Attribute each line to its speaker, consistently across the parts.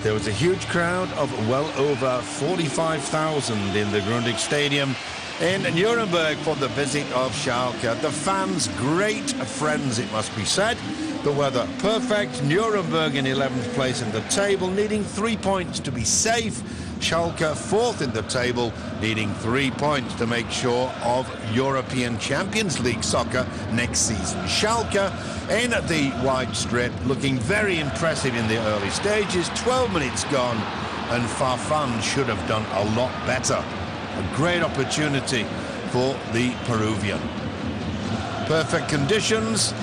Speaker 1: There was a huge crowd of well over 45,000 in the Grundig Stadium in Nuremburg for the visit of Schalke. The fans, great friends, it must be said. The weather perfect. Nuremburg in 11th place in the table, needing 3 points to be safe. Schalke 4th in the table, needing 3 points to make sure of European Champions League soccer next season. Schalke in the wide strip, looking very impressive in the early stages. 12 minutes gone, and Farfan should have done a lot better. A great opportunity for the Peruvian. Perfect conditions.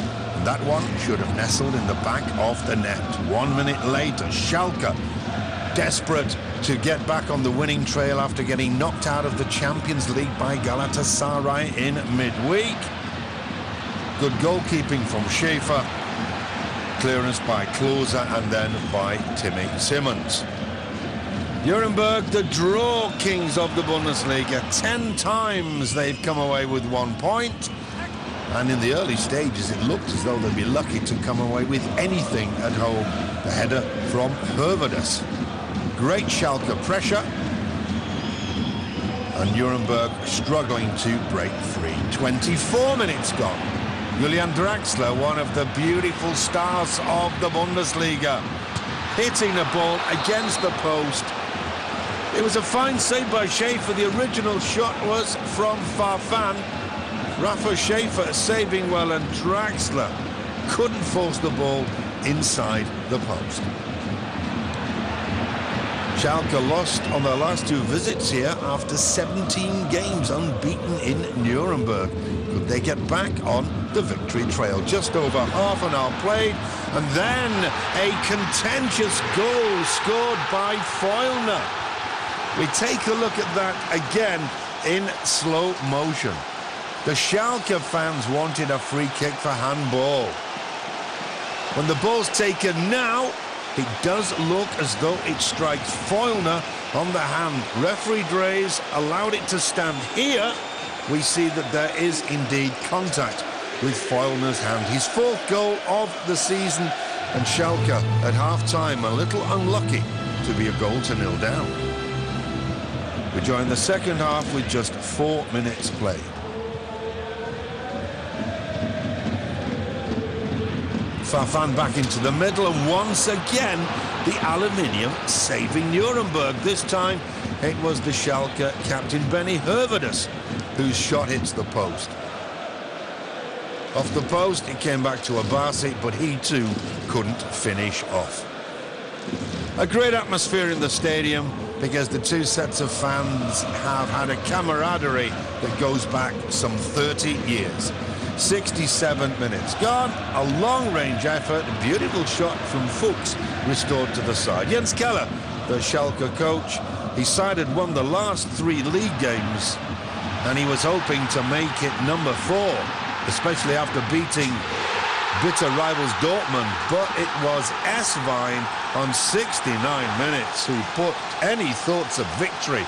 Speaker 1: That one should have nestled in the back of the net. 1 minute later, Schalke desperate to get back on the winning trail after getting knocked out of the Champions League by Galatasaray in midweek. Good goalkeeping from Schäfer. Clearance by Klose and then by Timmy Simons. Nuremberg, the draw kings of the Bundesliga. 10 times they've come away with 1 point. And in the early stages, it looked as though they'd be lucky to come away with anything at home. The header from Hervedus. Great Schalke pressure. And Nuremberg struggling to break free. 24 minutes gone. Julian Draxler, one of the beautiful stars of the Bundesliga, hitting the ball against the post. It was a fine save by Schäfer. The original shot was from Farfan. Rafa Schäfer saving well, and Draxler couldn't force the ball inside the post. Schalke lost on their last 2 visits here after 17 games, unbeaten in Nuremberg. Could they get back on the victory trail? Just over half an hour played, and then a contentious goal scored by Feulner. We take a look at that again in slow motion. The Schalke fans wanted a free kick for handball. When the ball's taken now, it does look as though it strikes Feulner on the hand. Referee Drees allowed it to stand. Here, we see that there is indeed contact with Feulner's hand. His 4th goal of the season, and Schalke at half-time a little unlucky to be a goal to 0 down. We join the second half with just 4 minutes played. Farfan back into the middle, and once again the aluminium saving Nuremberg. This time it was the Schalke captain Benny Hervedus whose shot hits the post. Off the post it came back to Abasi, but he too couldn't finish off. A great atmosphere in the stadium because the 2 sets of fans have had a camaraderie that goes back some 30 years. 67 minutes gone, a long-range effort, a beautiful shot from Fuchs, restored to the side. Jens Keller, the Schalke coach, his side had won the last 3 league games, and he was hoping to make it number 4, especially after beating bitter rivals Dortmund, but it was Esswein on 69 minutes who put any thoughts of victory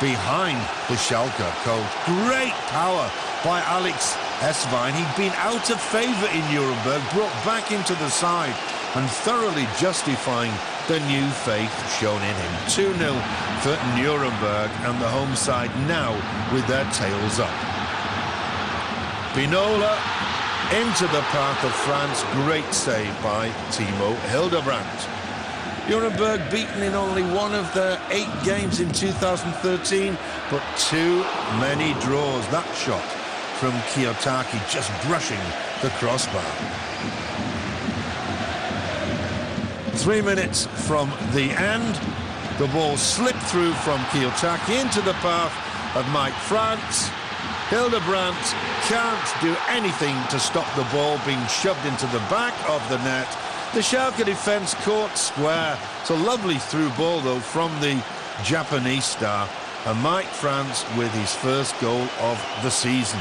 Speaker 1: behind the Schalke coach. Great power by Alex Esswein. He'd been out of favour in Nuremberg, brought back into the side and thoroughly justifying the new faith shown in him. 2-0 for Nuremberg, and the home side now with their tails up. Pinola into the path of France. Great save by Timo Hildebrandt. Nuremberg beaten in only 1 of their 8 games in 2013, but too many draws. That shot from Kiyotaki just brushing the crossbar. 3 minutes from the end, the ball slipped through from Kiyotaki into the path of Mike France. Hildebrandt can't do anything to stop the ball being shoved into the back of the net. The Schalke defence caught square. It's a lovely through ball though from the Japanese star, and Mike France with his first goal of the season.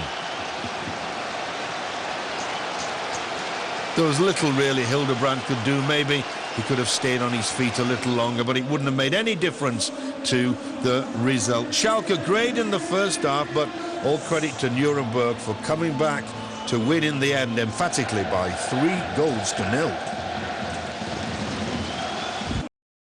Speaker 1: There was little really Hildebrandt could do. Maybe he could have stayed on his feet a little longer, but it wouldn't have made any difference to the result. Schalke great in the first half, but all credit to Nuremberg for coming back to win in the end emphatically by 3 goals to 0.